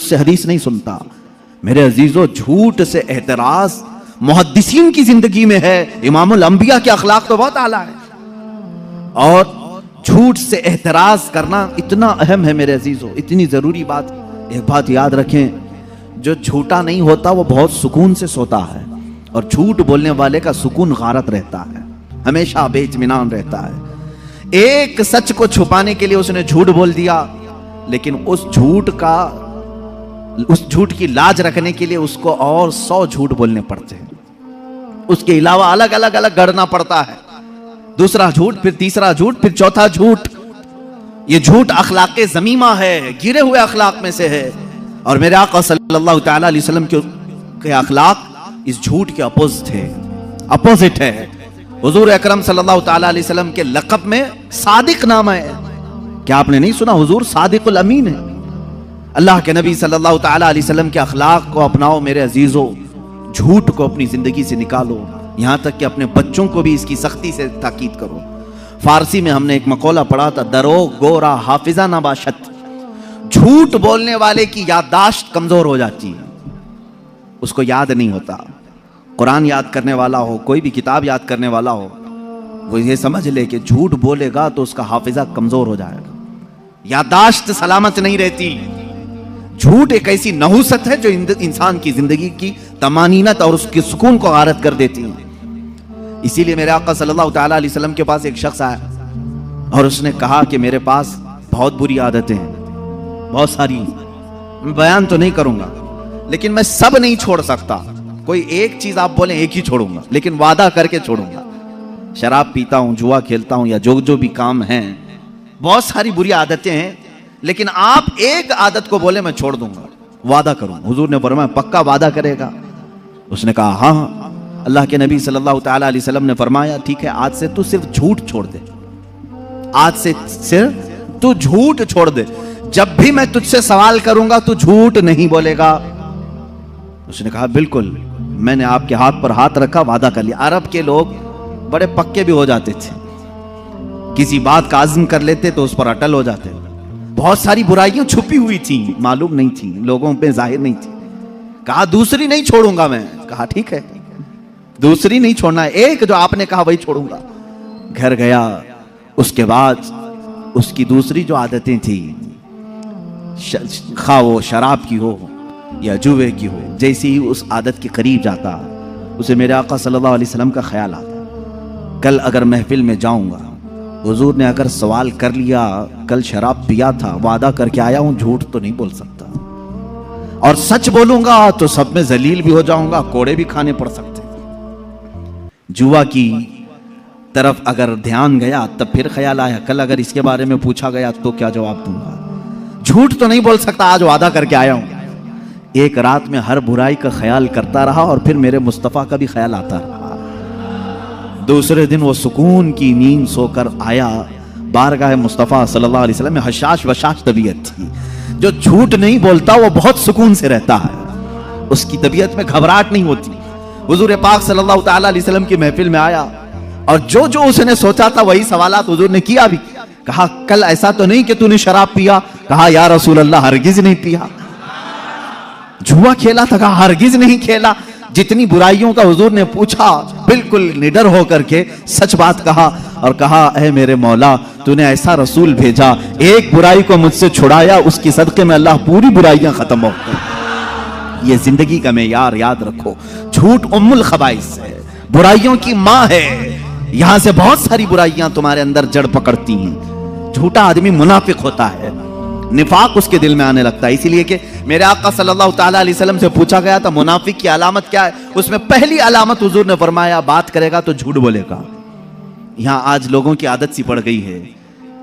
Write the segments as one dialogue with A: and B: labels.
A: اس سے حدیث نہیں سنتا. میرے عزیزو جھوٹ سے احتراز محدثین کی زندگی میں ہے. امام الانبیاء کے اخلاق تو بہت اعلیٰ ہے, اور جھوٹ سے احتراز کرنا اتنا اہم ہے میرے عزیزو, اتنی ضروری بات. ایک بات یاد رکھیں, جو جھوٹا نہیں ہوتا وہ بہت سکون سے سوتا ہے, اور جھوٹ بولنے والے کا سکون غارت رہتا ہے, ہمیشہ بے اطمینان رہتا ہے. ایک سچ کو چھپانے کے لیے اس نے جھوٹ بول دیا, لیکن اس جھوٹ کی لاج رکھنے کے لیے اس کو اور 100 جھوٹ بولنے پڑتے ہیں. اس کے علاوہ الگ الگ گڑنا پڑتا ہے. دوسرا جھوٹ, پھر تیسرا جھوٹ, پھر چوتھا جھوٹ. یہ جھوٹ اخلاق ذمیمہ ہے, گرے ہوئے اخلاق میں سے ہے. اور میرے آقا صلی اللہ تعالی علیہ وسلم کے اخلاق اس جھوٹ کے اپوزٹ ہے. حضور اکرم صلی اللہ تعالی علیہ وسلم کے لقب میں صادق نام ہے. کیا آپ نے نہیں سنا حضور صادق الامین ہے؟ اللہ کے نبی صلی اللہ تعالی علیہ وسلم کے اخلاق کو اپناؤ میرے عزیزو, جھوٹ کو اپنی زندگی سے نکالو, یہاں تک کہ اپنے بچوں کو بھی اس کی سختی سے تاکید کرو. فارسی میں ہم نے ایک مقولہ پڑھا تھا, دروغ گورا حافظہ نہ باشد. جھوٹ بولنے والے کی یادداشت کمزور ہو جاتی ہے, اس کو یاد نہیں ہوتا. قرآن یاد کرنے والا ہو, کوئی بھی کتاب یاد کرنے والا ہو, وہ یہ سمجھ لے کہ جھوٹ بولے گا تو اس کا حافظہ کمزور ہو جائے گا, یادداشت سلامت نہیں رہتی. جھوٹ ایک ایسی نحوست ہے جو انسان کی زندگی کی طمانینت اور اس کے سکون کو غارت کر دیتی ہے. اسی لیے میرے آقا صلی اللہ تعالی علیہ وسلم کے پاس ایک شخص آیا اور اس نے کہا کہ میرے پاس بہت بری عادتیں ہیں, بہت ساری, میں بیان تو نہیں کروں گا لیکن میں سب نہیں چھوڑ سکتا. کوئی ایک چیز آپ بولیں ایک ہی چھوڑوں گا, لیکن وعدہ کر کے چھوڑوں گا. شراب پیتا ہوں, جوا کھیلتا ہوں, یا جو بھی کام ہیں, بہت ساری بری عادتیں ہیں, لیکن آپ ایک عادت کو بولے میں چھوڑ دوں گا, وعدہ کروں. حضور نے فرمایا پکا وعدہ کرے گا؟ اس نے کہا ہاں. اللہ کے نبی صلی اللہ تعالی علیہ وسلم نے فرمایا ٹھیک ہے, آج سے تو صرف جھوٹ چھوڑ دے, آج سے صرف تو جھوٹ چھوڑ دے. جب بھی میں تجھ سے سوال کروں گا تو جھوٹ نہیں بولے گا. اس نے کہا بالکل. میں نے آپ کے ہاتھ پر ہاتھ رکھا, وعدہ کر لیا. عرب کے لوگ بڑے پکے بھی ہو جاتے تھے, کسی بات کا عزم کر لیتے تو اس پر اٹل ہو جاتے. بہت ساری برائیاں چھپی ہوئی تھیں, معلوم نہیں تھیں, لوگوں پہ ظاہر نہیں تھی. کہا دوسری نہیں چھوڑوں گا میں. کہا ٹھیک ہے, دوسری نہیں چھوڑنا ہے, ایک جو آپ نے کہا وہی چھوڑوں گا. گھر گیا, اس کے بعد اس کی دوسری جو عادتیں تھیں, خواہ وہ شراب کی ہو یا جوے کی ہو, جیسی ہی اس عادت کے قریب جاتا اسے میرے آقا صلی اللہ علیہ وسلم کا خیال آتا, کل اگر محفل میں جاؤں گا, حضور نے اگر سوال کر لیا کل شراب پیا تھا, وعدہ کر کے آیا ہوں, جھوٹ تو نہیں بول سکتا, اور سچ بولوں گا تو سب میں ذلیل بھی ہو جاؤں گا, کوڑے بھی کھانے پڑ سکتے. جوا کی طرف اگر دھیان گیا تب پھر خیال آیا کل اگر اس کے بارے میں پوچھا گیا تو کیا جواب دوں گا. جھوٹ تو نہیں بول سکتا, آج وعدہ کر کے آیا ہوں. ایک رات میں ہر برائی کا خیال کرتا رہا اور پھر میرے مصطفیٰ کا بھی خیال آتا رہا. دوسرے دن وہ سکون کی نیند سو کر آیا, بارگاہ مصطفیٰ صلی اللہ علیہ وسلم میں حشاش وشاش طبیعت تھی. جو جھوٹ نہیں بولتا وہ بہت سکون سے رہتا ہے, اس کی طبیعت میں گھبراہٹ نہیں ہوتی. حضور پاک صلی اللہ تعالی علیہ وسلم کی محفل میں آیا اور جو اس نے سوچا تھا وہی سوالات حضور نے کیا بھی. کہا کل ایسا تو نہیں کہ تو نے شراب پیا؟ کہا یا رسول اللہ ہرگز نہیں پیا. جوا کھیلا تھا؟ کہا ہرگز نہیں کھیلا. جتنی برائیوں کا حضور نے پوچھا بالکل نڈر ہو کر کے سچ بات کہا, اور کہا اے میرے مولا تو نے ایسا رسول بھیجا, ایک برائی کو مجھ سے چھڑایا, اس کی صدقے میں اللہ پوری برائیاں ختم ہو گئی. یہ زندگی کا معیار یاد رکھو. جھوٹ ام الخبائث ہے, برائیوں کی ماں ہے. یہاں سے بہت ساری برائیاں تمہارے اندر جڑ پکڑتی ہیں. جھوٹا آدمی منافق ہوتا ہے, نفاق اس کے دل میں آنے لگتا ہے. اسی لیے کہ میرے آقا صلی اللہ تعالی علیہ وسلم سے پوچھا گیا تھا منافق کی علامت کیا ہے, اس میں پہلی علامت حضور نے فرمایا بات کرے گا تو جھوٹ بولے گا. یہاں آج لوگوں کی عادت سی پڑ گئی ہے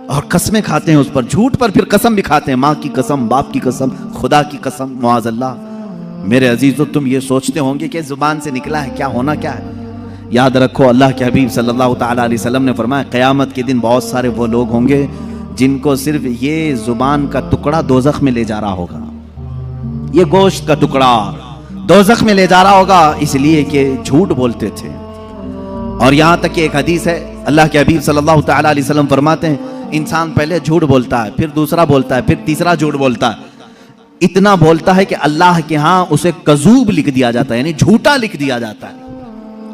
A: اور قسمیں کھاتے ہیں اس پر, جھوٹ پر پھر قسم بھی کھاتے ہیں, ماں کی قسم, باپ کی قسم, خدا کی قسم, معاذ اللہ. میرے عزیزو تم یہ سوچتے ہوں گے کہ زبان سے نکلا ہے کیا ہونا کیا ہے. یاد رکھو اللہ کے حبیب صلی اللہ تعالی علیہ وسلم نے فرمایا قیامت کے دن بہت سارے وہ لوگ ہوں گے جن کو صرف یہ زبان کا ٹکڑا دوزخ میں لے جا رہا ہوگا, یہ گوشت کا ٹکڑا دوزخ میں لے جا رہا ہوگا, اس لیے کہ جھوٹ بولتے تھے. اور یہاں تک کہ ایک حدیث ہے, اللہ کے حبیب صلی اللہ تعالی علیہ وسلم فرماتے ہیں انسان پہلے جھوٹ بولتا ہے, پھر دوسرا بولتا ہے, پھر تیسرا جھوٹ بولتا ہے. اتنا بولتا ہے کہ اللہ کے ہاں اسے کذوب لکھ دیا جاتا ہے، یعنی جھوٹا لکھ دیا جاتا ہے.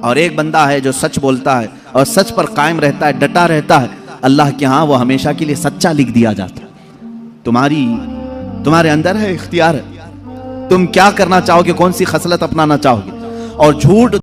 A: اور ایک بندہ ہے جو سچ بولتا ہے اور سچ پر قائم رہتا ہے، ڈٹا رہتا ہے، اللہ کے ہاں وہ ہمیشہ کے لیے سچا لکھ دیا جاتا ہے. تمہارے اندر ہے اختیار ہے، تم کیا کرنا چاہو گے، کون سی خصلت اپنانا چاہو گے. اور جھوٹ